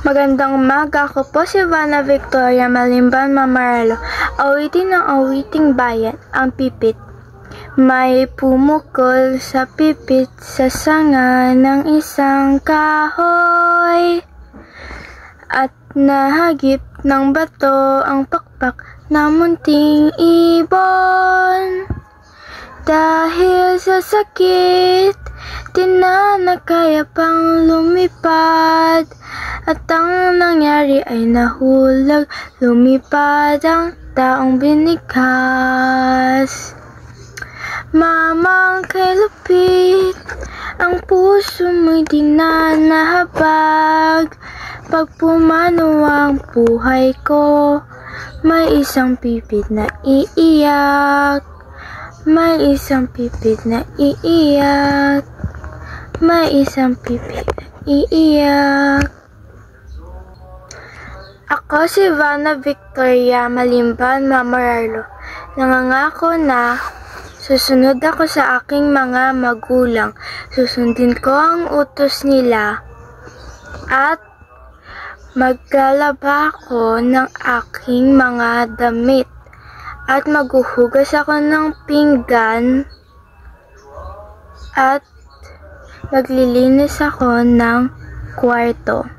Magandang umaga, ako po si Vanna Victoria Malimban Mamaralo. Awitin ng awiting bayan, ang pipit. May pumukol sa pipit sa sanga ng isang kahoy. At nahagip ng bato ang pakpak ng munting ibon. Dahil sa sakit, di na nakaya pang lumipad. At ang nangyari ay nahulog, lumipad ang taong binikas. Mamang kay lupit, ang puso mo'y di na nahabag. Pag pumano ang buhay ko, may isang pipit na iiyak. May isang pipit na iiyak. May isang pipit na iiyak. Ako si Vanna Victoria Malimban Mamaralo. Nangangako na susunod ako sa aking mga magulang. Susundin ko ang utos nila at maglalaba ako ng aking mga damit at maghuhugas ako ng pinggan at maglilinis ako ng kwarto.